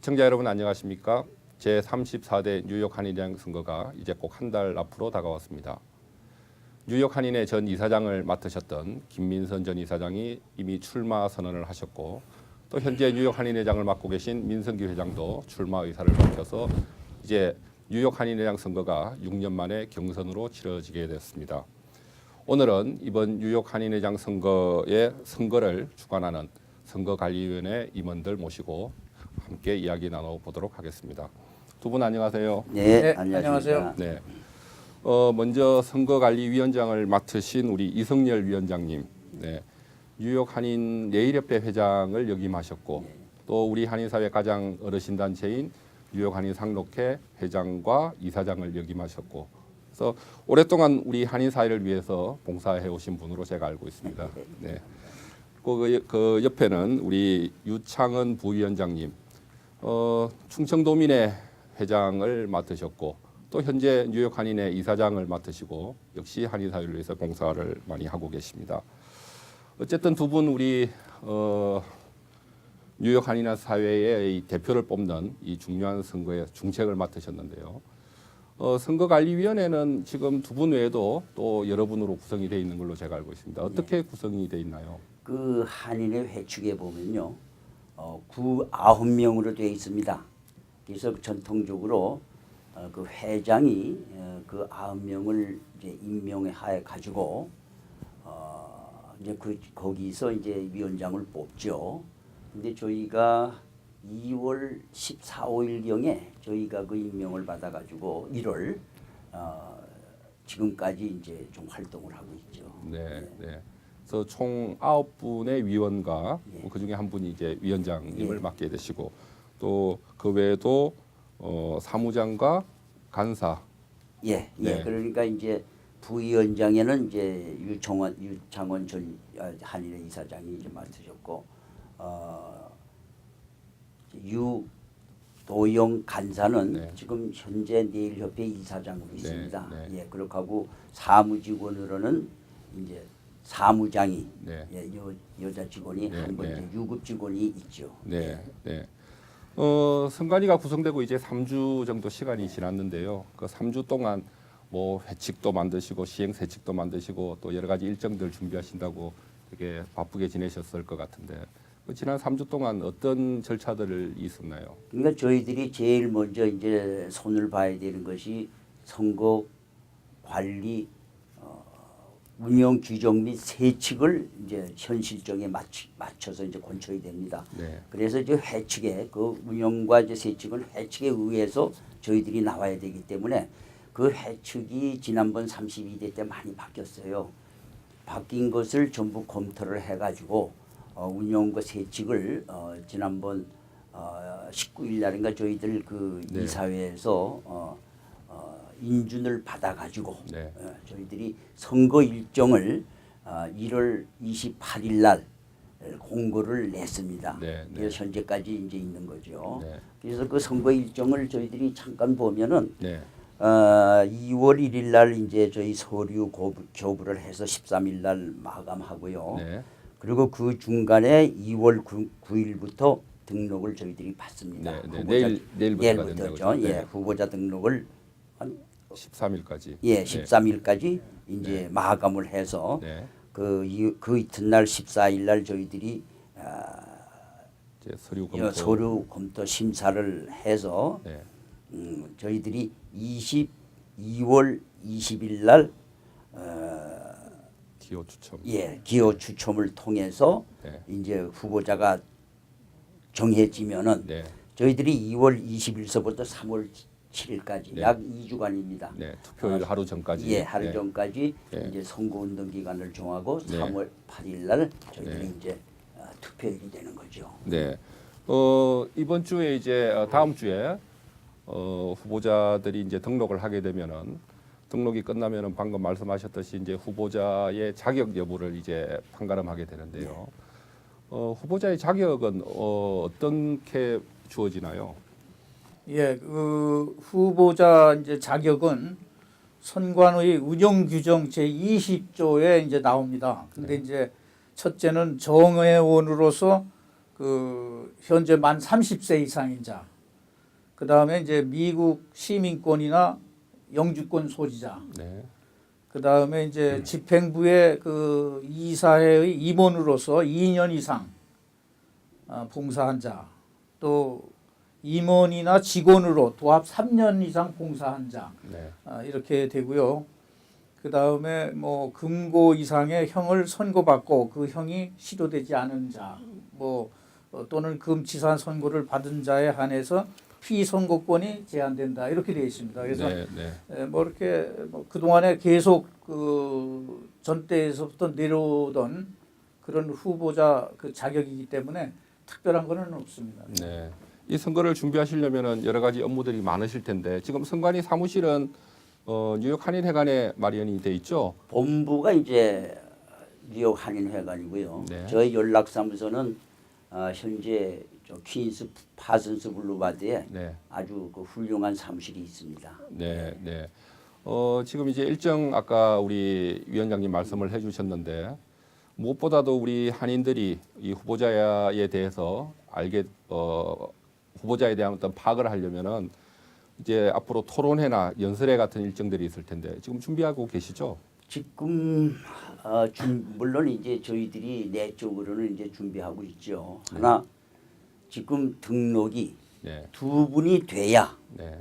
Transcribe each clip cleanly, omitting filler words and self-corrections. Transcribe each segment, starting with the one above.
시청자 여러분 안녕하십니까? 제34대 뉴욕 한인회장 선거가 이제 꼭 한 달 앞으로 다가왔습니다. 뉴욕 한인회 전 이사장을 맡으셨던 김민선 전 이사장이 이미 출마 선언을 하셨고 또 현재 뉴욕 한인회장을 맡고 계신 민성규 회장도 출마 의사를 밝혀서 이제 뉴욕 한인회장 선거가 6년 만에 경선으로 치러지게 됐습니다. 오늘은 이번 뉴욕 한인회장 선거를 주관하는 선거관리위원회 임원들 모시고 함께 이야기 나눠보도록 하겠습니다. 두 분 안녕하세요. 네, 안녕하세요. 네. 먼저 선거관리위원장을 맡으신 우리 이성열 위원장님, 네. 뉴욕 한인 내일협회 회장을 역임하셨고 또 우리 한인사회 가장 어르신 단체인 뉴욕 한인 상록회 회장과 이사장을 역임하셨고 그래서 오랫동안 우리 한인사회를 위해서 봉사해 오신 분으로 제가 알고 있습니다. 네. 그 옆에는 우리 유창은 부위원장님, 충청도민회 회장을 맡으셨고 또 현재 뉴욕 한인회 이사장을 맡으시고 역시 한인사회를 위해서 봉사를 많이 하고 계십니다. 어쨌든 두 분 우리 뉴욕 한인회 사회의 대표를 뽑는 이 중요한 선거에 중책을 맡으셨는데요. 선거관리위원회는 지금 두 분 외에도 또 여러 분으로 구성이 되어 있는 걸로 제가 알고 있습니다. 어떻게 구성이 되어 있나요? 그 한인회 회축에 보면요, 9명으로 되어 있습니다. 그래서 전통적으로 그 회장이 그 9명을 이제 임명해 가지고 이제 거기서 이제 위원장을 뽑죠. 근데 저희가 2월 14, 5일 경에 저희가 그 임명을 받아 가지고 1월 지금까지 이제 좀 활동을 하고 있죠. 네, 네. 그래서 총 9분의 위원과 그 중에 한 분이 이제 위원장님을 맡게 되시고 또 그 외에도 사무장과 간사. 예, 네. 예. 그러니까 이제 부위원장에는 이제 유창원 전 한인회 이사장이 이제 맡으셨고, 유도영 간사는 지금 현재 내일협회 이사장으로 있습니다. 예, 그렇게 하고 사무직원으로는 이제 사무장이 여자 직원이 한 번 이제 유급 직원이 있죠. 네, 네. 선관위가 구성되고 이제 3주 정도 시간이 지났는데요. 그 3주 동안 뭐 회칙도 만드시고 시행세칙도 만드시고 또 여러 가지 일정들 준비하신다고 되게 바쁘게 지내셨을 것 같은데 지난 3주 동안 어떤 절차들을 있었나요? 그러니까 저희들이 제일 먼저 이제 손을 봐야 되는 것이 선거 관리 운영 규정 및 세칙을 이제 현 실정에 맞춰서 이제 권쳐야 됩니다. 네. 그래서 이제 회칙에 그 운영과 이제 세칙은 회칙에 의해서 저희들이 나와야 되기 때문에 그 회칙이 지난번 32대 때 많이 바뀌었어요. 바뀐 것을 전부 검토를 해가지고 운영과 세칙을 지난번 19일 날인가 저희들 그 이사회에서 인준을 받아가지고 저희들이 선거 일정을 1월 28일 날 공고를 냈습니다. 그래서 현재까지 이제 있는 거죠. 그래서 그 선거 일정을 저희들이 잠깐 보면은 2월 1일 날 이제 저희 서류 교부를 해서 13일 날 마감하고요. 그리고 그 중간에 2월 9일부터 등록을 저희들이 받습니다. 내일부터죠. 예, 후보자 등록을 한 13일까지. 예, 13일까지 이제 마감을 해서 그 이튿날 14일 날 저희들이 이제 서류 검토 심사를 해서 저희들이 2월 20일 날 기호 추첨. 예, 기호 추첨을 통해서 이제 후보자가 정해지면은 저희들이 2월 20일서부터 3월 7일까지 약 2주간입니다. 투표일 하루 전까지. 예, 하루 전까지 이제 선거운동 기간을 정하고 3월 8일 날 저희들이 이제 투표일이 되는 거죠. 네. 이번 주에 이제 다음 주에 후보자들이 이제 등록을 하게 되면은 등록이 끝나면은 방금 말씀하셨듯이 이제 후보자의 자격 여부를 이제 판가름하게 되는데요. 후보자의 자격은 어떻게 주어지나요? 예, 그 후보자 이제 자격은 선관위 운영 규정 제 20조에 이제 나옵니다. 근데 이제 첫째는 정회원으로서 그 현재 만 30세 이상인 자, 그 다음에 이제 미국 시민권이나 영주권 소지자, 네. 그 다음에 이제 집행부의 그 이사회의 임원으로서 2년 이상 봉사한 자, 또 임원이나 직원으로 도합 3년 이상 봉사한 자, 네. 이렇게 되고요. 그 다음에 뭐 금고 이상의 형을 선고받고 그 형이 실효되지 않은 자, 뭐 또는 금치산 선고를 받은 자에 한해서 피선고권이 제한된다 이렇게 되어 있습니다. 그래서 네. 네. 뭐 이렇게 뭐 그동안에 계속 그 전대에서부터 내려오던 그런 후보자 그 자격이기 때문에 특별한 거는 없습니다. 네. 이 선거를 준비하시려면은 여러 가지 업무들이 많으실 텐데 지금 선관위 사무실은 뉴욕 한인회관에 마련이 돼 있죠. 본부가 이제 뉴욕 한인회관이고요. 네. 저희 연락사무소는 현재 저 퀸스 파슨스 블루바드에 네. 아주 그 훌륭한 사무실이 있습니다. 네. 네. 지금 이제 일정 아까 우리 위원장님 말씀을 해주셨는데 무엇보다도 우리 한인들이 이 후보자에 대해서 후보자에 대한 어떤 파악을 하려면은 이제 앞으로 토론회나 연설회 같은 일정들이 있을 텐데 지금 준비하고 계시죠? 지금 물론 이제 저희들이 내적으로는 이제 준비하고 있죠. 하나 지금 등록이 네. 두 분이 돼야 네.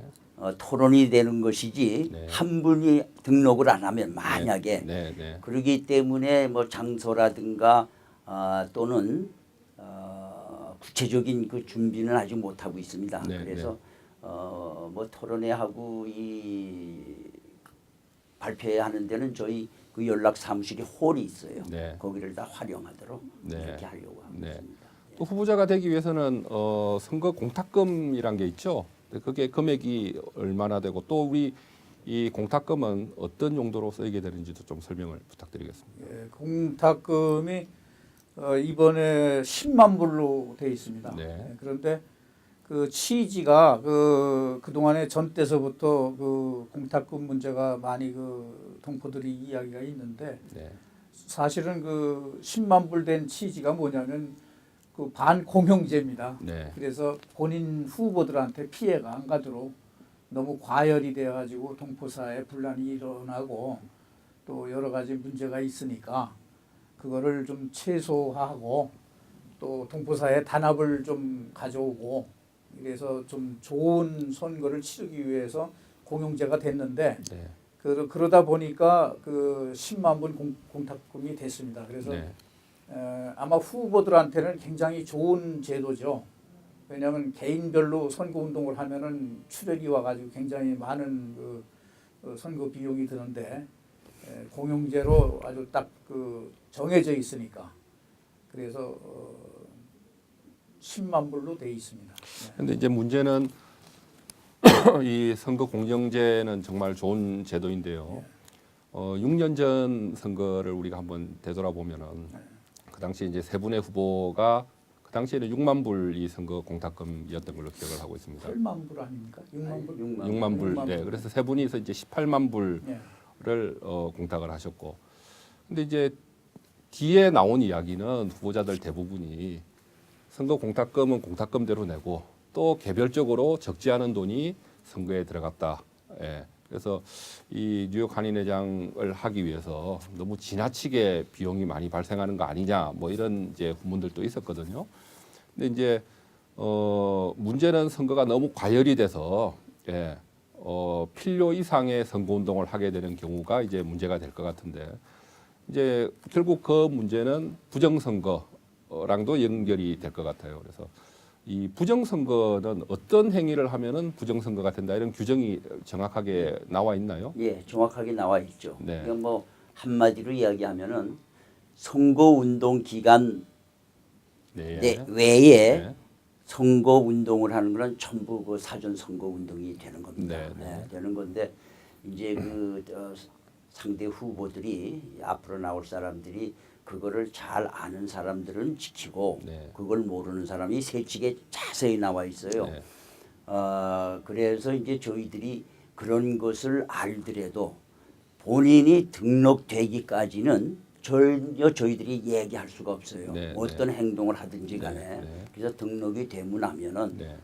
토론이 되는 것이지 네. 한 분이 등록을 안 하면 만약에 네. 네. 그러기 때문에 뭐 장소라든가 또는 구체적인 그 준비는 아직 못 하고 있습니다. 네, 그래서 뭐 토론회하고 이 발표회 하는 데는 저희 그 연락 사무실이 홀이 있어요. 네. 거기를 다 활용하도록 네. 이렇게 하려고 하고 네. 있습니다. 또 후보자가 되기 위해서는 선거 공탁금이란 게 있죠. 그게 금액이 얼마나 되고 또 우리 이 공탁금은 어떤 용도로 쓰이게 되는지도 좀 설명을 부탁드리겠습니다. 예, 공탁금이 이번에 10만 불로 되어 있습니다. 네. 예, 그런데 그 취지가 그동안에 전 때서부터 그 공탁금 문제가 많이 그 동포들이 이야기가 있는데 네. 사실은 그 10만 불 된 취지가 뭐냐면 그 반공영제입니다. 네. 그래서 본인 후보들한테 피해가 안 가도록 너무 과열이 되어가지고 동포사에 분란이 일어나고 또 여러 가지 문제가 있으니까 그거를 좀 최소화하고 또 동포사에 단합을 좀 가져오고 그래서 좀 좋은 선거를 치르기 위해서 공영제가 됐는데 네. 그러다 보니까 그 10만 분 공탁금이 됐습니다. 그래서 네. 아마 후보들한테는 굉장히 좋은 제도죠. 왜냐하면 개인별로 선거 운동을 하면은 출혈이 와가지고 굉장히 많은 그 선거 비용이 드는데 공영제로 아주 딱 그 정해져 있으니까 그래서 10만 불로 돼 있습니다. 근데 이제 문제는 이 선거 공정제는 정말 좋은 제도인데요. 6년 전 선거를 우리가 한번 되돌아보면은 그 당시 이제 세 분의 후보가 그 당시에는 6만 불이 선거 공탁금이었던 걸로 기억을 하고 있습니다. 8만 불 아닙니까? 6만 불. 6만 불. 네. 그래서 세 분이서 이제 18만 불을 공탁을 하셨고. 근데 이제 뒤에 나온 이야기는 후보자들 대부분이 선거 공탁금은 공탁금대로 내고 또 개별적으로 적지 않은 돈이 선거에 들어갔다. 예. 그래서 이 뉴욕 한인회장을 하기 위해서 너무 지나치게 비용이 많이 발생하는 거 아니냐, 뭐 이런 이제 후문들도 있었거든요. 근데 이제 문제는 선거가 너무 과열이 돼서 필요 이상의 선거 운동을 하게 되는 경우가 이제 문제가 될 것 같은데 이제 결국 그 문제는 부정선거랑도 연결이 될 것 같아요. 그래서 이 부정선거는 어떤 행위를 하면은 부정선거가 된다 이런 규정이 정확하게 나와 있나요? 예, 정확하게 나와 있죠. 네. 그러니까 뭐 한마디로 이야기하면은 선거 운동 기간 네. 외에 네. 선거 운동을 하는 거는 전부 그 사전 선거 운동이 되는 겁니다. 네, 네. 되는 건데 이제 그 상대 후보들이 앞으로 나올 사람들이 그거를 잘 아는 사람들은 지키고 네. 그걸 모르는 사람이 세칙에 자세히 나와 있어요. 네. 그래서 이제 저희들이 그런 것을 알더라도 본인이 등록되기까지는 전혀 저희들이 얘기할 수가 없어요. 네, 어떤 행동을 하든지 간에. 네, 네. 그래서 등록이 되고 나면은 네.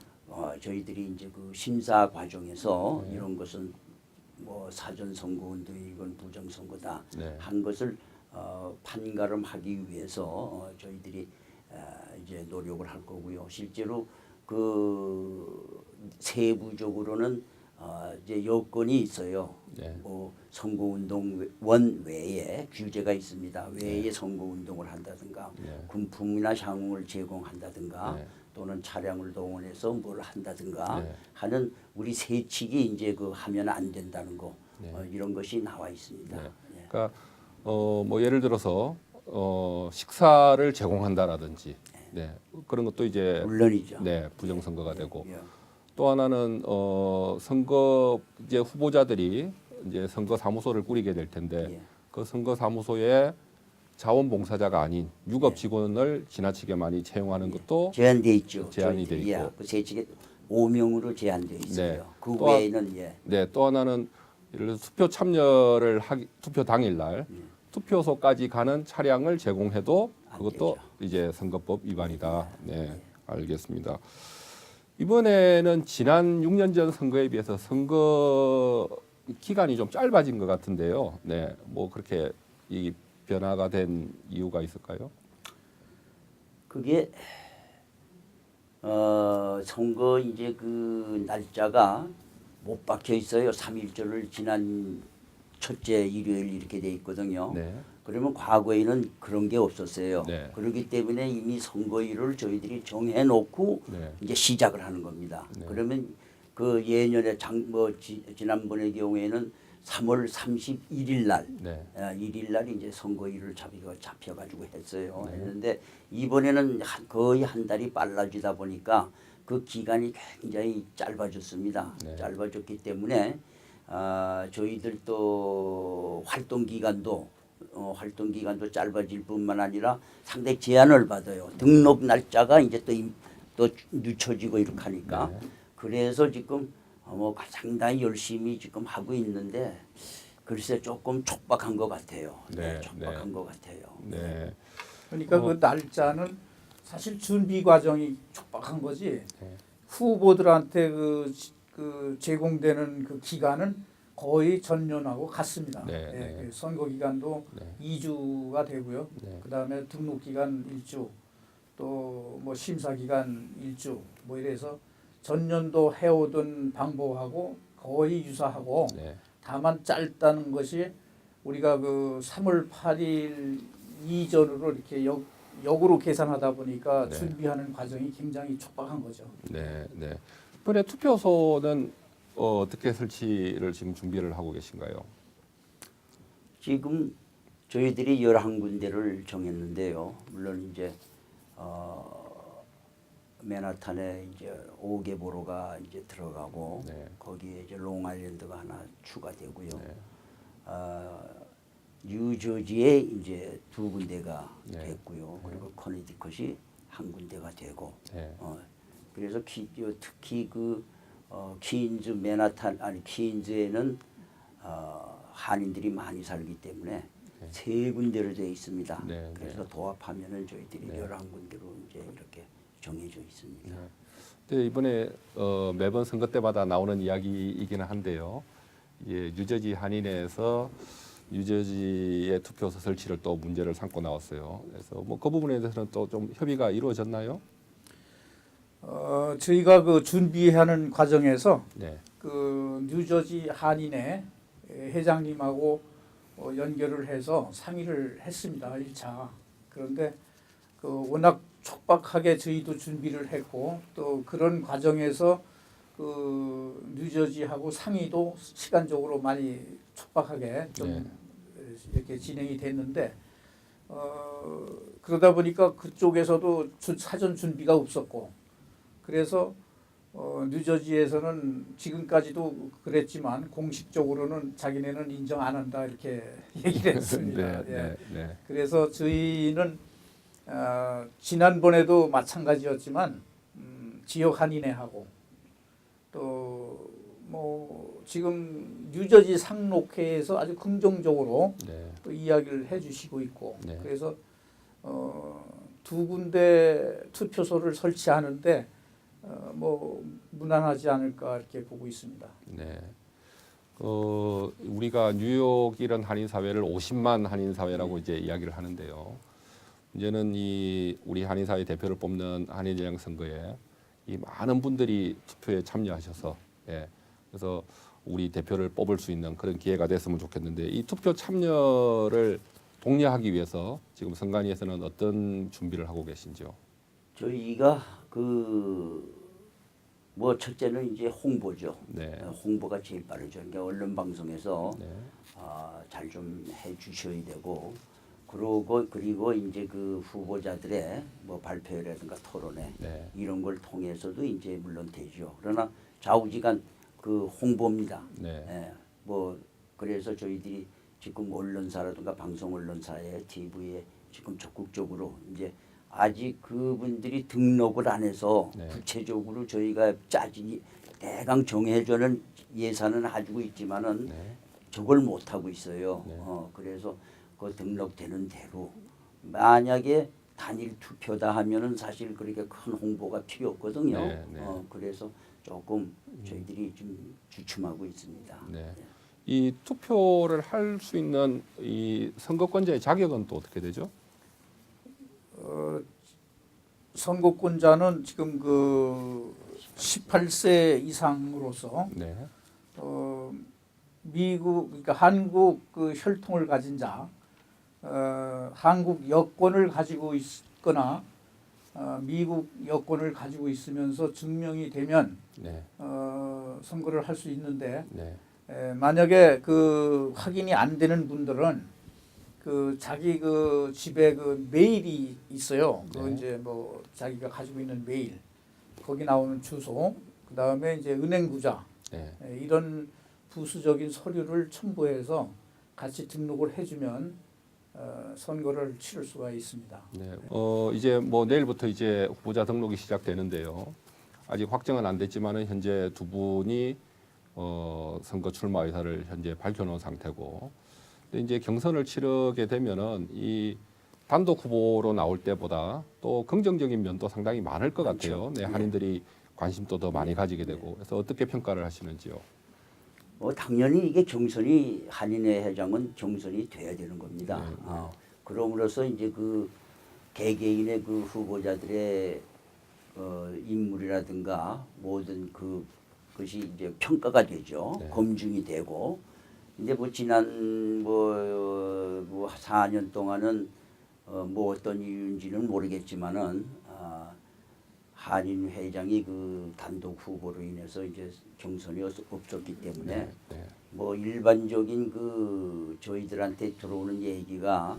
저희들이 이제 그 심사 과정에서 이런 것은 뭐 사전 선거운동이건 부정 선거다 네. 한 것을 판가름하기 위해서 저희들이 이제 노력을 할 거고요. 실제로 그 세부적으로는 이제 여건이 있어요. 네. 뭐 선거운동원 외에 규제가 있습니다. 외에 선거운동을 한다든가 네. 군품이나 향응을 제공한다든가 네. 또는 차량을 동원해서 뭘 한다든가 네. 하는 우리 세칙이 이제 그 하면 안 된다는 거 네. 이런 것이 나와 있습니다. 네. 예. 그러니까 뭐 예를 들어서 식사를 제공한다라든지 네. 그런 것도 이제 물론이죠. 네, 부정선거가 되고 예. 또 하나는 선거 이제 후보자들이 이제 선거 사무소를 꾸리게 될 텐데 예. 그 선거 사무소에 자원봉사자가 아닌 유급 직원을 지나치게 많이 채용하는 것도 제한돼 있죠. 제한이 돼 저희들이. 있고. 그 세칙에 5명으로 제한돼 있어요. 네. 그 또 외에는 예. 네, 또 하나는 예를 들어서 투표 참여를 하기 투표 당일날 투표소까지 가는 차량을 제공해도 안 그것도 되죠. 이제 선거법 위반이다. 네, 알겠습니다. 이번에는 지난 6년 전 선거에 비해서 선거 기간이 좀 짧아진 것 같은데요. 네, 뭐 그렇게 이 변화가 된 이유가 있을까요? 그게 선거 이제 그 날짜가 못 박혀 있어요. 3.1절을 지난 첫째 일요일 이렇게 돼 있거든요. 네, 그러면 과거에는 그런 게 없었어요. 네. 그렇기 때문에 이미 선거일을 저희들이 정해놓고 네. 이제 시작을 하는 겁니다. 네. 그러면 그 예년에 지난번의 경우에는 3월 31일 날, 네. 1일 날 이제 선거일을 잡혀가지고 했어요. 네. 했는데 이번에는 거의 한 달이 빨라지다 보니까 그 기간이 굉장히 짧아졌습니다. 네. 짧아졌기 때문에 저희들도 활동 기간도 짧아질 뿐만 아니라 상당히 제한을 받아요. 등록 날짜가 이제 또 늦춰지고 이렇게 하니까 네. 그래서 지금 뭐 상당히 열심히 지금 하고 있는데 글쎄 조금 촉박한 것 같아요. 네, 촉박한 네. 것 같아요. 네. 그러니까 그 날짜는 사실 준비 과정이 촉박한 거지. 네. 후보들한테 그 제공되는 그 기간은 거의 전년하고 같습니다. 네, 예, 네. 그 선거 기간도 네. 2주가 되고요. 네. 그다음에 등록 기간 1주, 또 뭐 심사 기간 1주, 뭐 이래서 전년도 해오던 방법하고 거의 유사하고 네. 다만 짧다는 것이 우리가 그 3월 8일 이전으로 이렇게 역으로 계산하다 보니까 네. 준비하는 과정이 굉장히 촉박한 거죠. 네, 네. 이번에 투표소는 어떻게 설치를 지금 준비를 하고 계신가요? 지금 저희들이 11군데를 정했는데요. 물론 이제 맨하탄에 이제 5개보로가 이제 들어가고 네. 거기에 이제 롱아일랜드가 하나 추가되고요. 네. 뉴저지에 이제 2군데가 네. 됐고요. 그리고 커네디컷이 1군데가 되고 네. 그래서 특히 그 퀸즈 맨하탄 퀸즈에는 한인들이 많이 살기 때문에 네. 3군데로 되어 있습니다. 네, 그래서 네. 도합하면은 저희들이 네. 11군데로 이제 이렇게 정해져 있습니다. 네. 근데 이번에 매번 선거 때마다 나오는 이야기이기는 한데요. 이제 뉴저지 한인회에서 뉴저지의 투표소 설치를 또 문제를 삼고 나왔어요. 그래서 뭐 그 부분에 대해서는 또 좀 협의가 이루어졌나요? 저희가 그 준비하는 과정에서 네. 그 뉴저지 한인회 회장님하고 연결을 해서 상의를 했습니다. 1차. 그런데 그 워낙 촉박하게 저희도 준비를 했고 또 그런 과정에서 그 뉴저지하고 상의도 시간적으로 많이 촉박하게 좀 네. 이렇게 진행이 됐는데 그러다 보니까 그쪽에서도 사전 준비가 없었고 그래서 뉴저지에서는 지금까지도 그랬지만 공식적으로는 자기네는 인정 안 한다 이렇게 얘기를 했습니다. 네, 예. 네, 네. 그래서 저희는 지난번에도 마찬가지였지만 지역 한인회하고 또 뭐 지금 뉴저지 상록회에서 아주 긍정적으로 네. 또 이야기를 해주시고 있고 네. 그래서 두 군데 투표소를 설치하는데 뭐 무난하지 않을까 이렇게 보고 있습니다. 네. 우리가 뉴욕 이런 한인 사회를 50만 한인 사회라고 이제 이야기를 하는데요. 이제는 이 우리 한인 사회 대표를 뽑는 한인 재정 선거에 이 많은 분들이 투표에 참여하셔서 예. 그래서 우리 대표를 뽑을 수 있는 그런 기회가 됐으면 좋겠는데 이 투표 참여를 독려하기 위해서 지금 선관위에서는 어떤 준비를 하고 계신지요? 저희가 뭐 첫째는 이제 홍보죠. 네. 홍보가 제일 빠르죠. 그러니까 언론 방송에서 네. 잘 좀 해주셔야 되고, 그리고 이제 그 후보자들의 뭐 발표라든가 토론회 네. 이런 걸 통해서도 이제 물론 되죠. 그러나 좌우지간 그 홍보입니다. 네. 예, 뭐 그래서 저희들이 지금 언론사라든가 방송 언론사에 TV에 지금 적극적으로 이제 아직 그분들이 등록을 안 해서 네. 구체적으로 저희가 짜지 대강 정해주는 예산은 가지고 있지만은 네. 저걸 못 하고 있어요. 네. 그래서 그 등록되는 대로 만약에 단일 투표다 하면은 사실 그렇게 큰 홍보가 필요 없거든요. 네, 네. 그래서 조금 저희들이 좀 주춤하고 있습니다. 네. 이 투표를 할 수 있는 이 선거권자의 자격은 또 어떻게 되죠? 선거권자는 지금 그 18세 이상으로서 네. 미국 그러니까 한국 그 혈통을 가진 자, 한국 여권을 가지고 있거나 미국 여권을 가지고 있으면서 증명이 되면 네. 선거를 할 수 있는데 네. 만약에 그 확인이 안 되는 분들은 그 자기 그 집에 그 메일이 있어요. 그 네. 이제 뭐 자기가 가지고 있는 메일, 거기 나오는 주소, 그 다음에 이제 은행 구자 네. 이런 부수적인 서류를 첨부해서 같이 등록을 해주면 선거를 치를 수가 있습니다. 네. 이제 뭐 내일부터 이제 후보자 등록이 시작되는데요. 아직 확정은 안 됐지만은 현재 두 분이 선거 출마 의사를 현재 밝혀놓은 상태고, 근데 이제 경선을 치르게 되면은 이 단독 후보로 나올 때보다 또 긍정적인 면도 상당히 많을 것 같아요. 네, 한인들이 관심도 더 많이 가지게 되고, 그래서 어떻게 평가를 하시는지요? 당연히 이게 경선이 한인회 회장은 경선이 돼야 되는 겁니다. 그럼으로써 이제 그 개개인의 그 후보자들의 인물이라든가 모든 그것이 이제 평가가 되죠. 네. 검증이 되고. 근데 뭐 지난 뭐 4년 동안은 뭐 어떤 이유인지는 모르겠지만은 한인 회장이 그 단독 후보로 인해서 이제 경선이 없었기 때문에 네. 네. 뭐 일반적인 그 저희들한테 들어오는 얘기가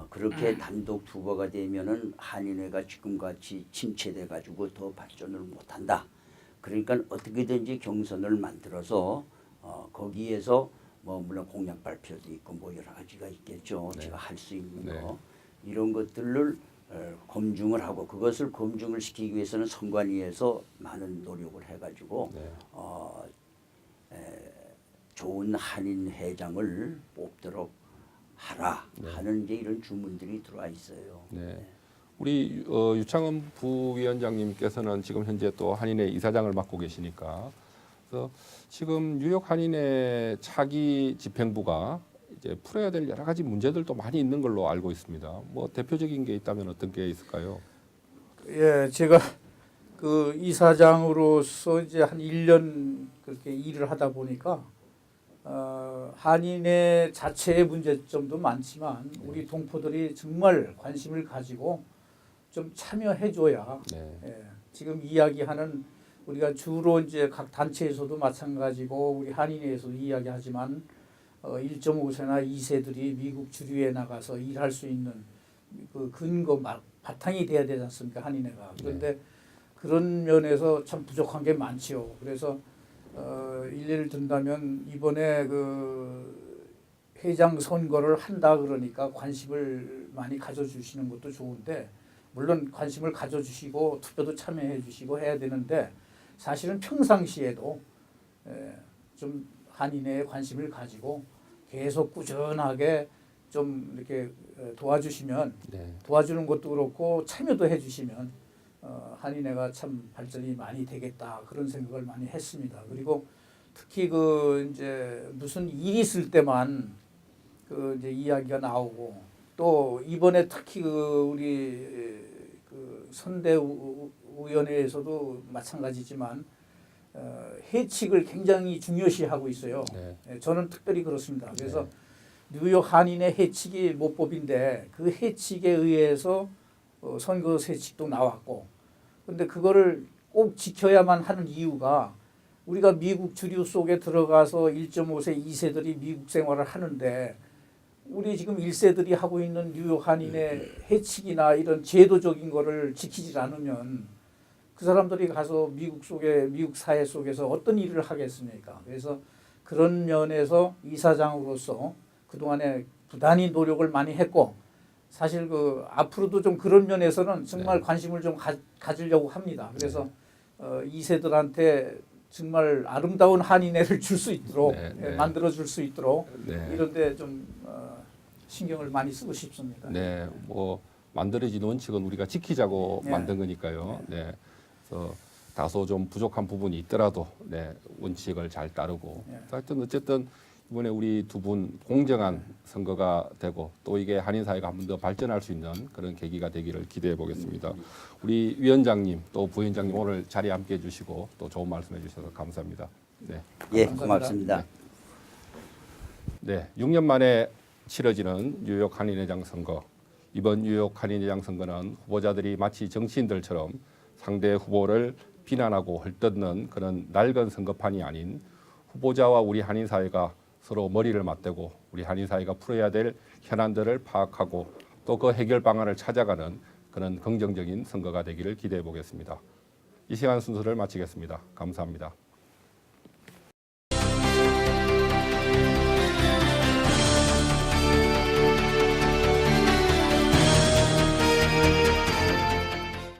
그렇게 단독 후보가 되면은 한인회가 지금같이 침체돼 가지고 더 발전을 못한다. 그러니까 어떻게든지 경선을 만들어서 거기에서 뭐 물론 공약 발표도 있고 뭐 여러 가지가 있겠죠. 네. 제가 할 수 있는 네. 거 이런 것들을 검증을 하고 그것을 검증을 시키기 위해서는 선관위에서 많은 노력을 해가지고 네. 좋은 한인 회장을 뽑도록 하라 하는 이제 이런 주문들이 들어와 있어요. 네. 우리 유창흠 부위원장님께서는 지금 현재 또 한인회 이사장을 맡고 계시니까, 그래서 지금 뉴욕 한인회 차기 집행부가 이제 풀어야 될 여러 가지 문제들도 많이 있는 걸로 알고 있습니다. 뭐 대표적인 게 있다면 어떤 게 있을까요? 예, 제가 그 이사장으로서 이제 한 1년 그렇게 일을 하다 보니까 한인회 자체의 문제점도 많지만 우리 동포들이 정말 관심을 가지고 좀 참여해줘야 네. 지금 이야기하는 우리가 주로 이제 각 단체에서도 마찬가지고 우리 한인회에서도 이야기하지만 1.5세나 2세들이 미국 주류에 나가서 일할 수 있는 그 근거 바탕이 돼야 되지 않습니까, 한인회가. 그런데 그런 면에서 참 부족한 게 많지요. 그래서 일례를 든다면 이번에 그 회장 선거를 한다 그러니까 관심을 많이 가져주시는 것도 좋은데, 물론 관심을 가져주시고 투표도 참여해 주시고 해야 되는데, 사실은 평상시에도 좀 한인회에 관심을 가지고 계속 꾸준하게 좀 이렇게 도와주시면 네. 도와주는 것도 그렇고 참여도 해주시면 한인회가 참 발전이 많이 되겠다 그런 생각을 많이 했습니다. 그리고 특히 그 이제 무슨 일이 있을 때만 그 이제 이야기가 나오고 또 이번에 특히 그 우리 그 선대위원회에서도 마찬가지지만 해칙을 굉장히 중요시하고 있어요. 네. 저는 특별히 그렇습니다. 그래서 뉴욕 한인의 해칙이 모법인데 그 해칙에 의해서 선거 세칙도 나왔고 근데 그거를 꼭 지켜야만 하는 이유가 우리가 미국 주류 속에 들어가서 1.5세, 2세들이 미국 생활을 하는데 우리 지금 1세들이 하고 있는 뉴욕 한인의 해칙이나 이런 제도적인 거를 지키지 않으면 그 사람들이 가서 미국 사회 속에서 어떤 일을 하겠습니까? 그래서 그런 면에서 이사장으로서 그동안에 부단히 노력을 많이 했고 사실 그 앞으로도 좀 그런 면에서는 정말 관심을 좀 가지려고 합니다. 그래서 2세들한테 정말 아름다운 한인회를 줄 수 있도록 만들어 줄 수 있도록 이런데 좀 신경을 많이 쓰고 싶습니다. 네, 뭐 만들어진 원칙은 우리가 지키자고 네. 만든 거니까요. 네, 그래서 다소 좀 부족한 부분이 있더라도 원칙을 잘 따르고 하여튼 어쨌든 이번에 우리 두 분 공정한 선거가 되고 또 이게 한인 사회가 한 번 더 발전할 수 있는 그런 계기가 되기를 기대해 보겠습니다. 우리 위원장님 또 부위원장님 오늘 자리에 함께해 주시고 또 좋은 말씀해 주셔서 감사합니다. 네. 예, 감사합니다. 고맙습니다. 네, 6년 만에 치러지는 뉴욕 한인회장 선거. 이번 뉴욕 한인회장 선거는 후보자들이 마치 정치인들처럼 상대 후보를 비난하고 헐뜯는 그런 낡은 선거판이 아닌 후보자와 우리 한인 사회가 서로 머리를 맞대고 우리 한인 사회가 풀어야 될 현안들을 파악하고 또 그 해결 방안을 찾아가는 그런 긍정적인 선거가 되기를 기대해 보겠습니다. 이 시간 순서를 마치겠습니다. 감사합니다.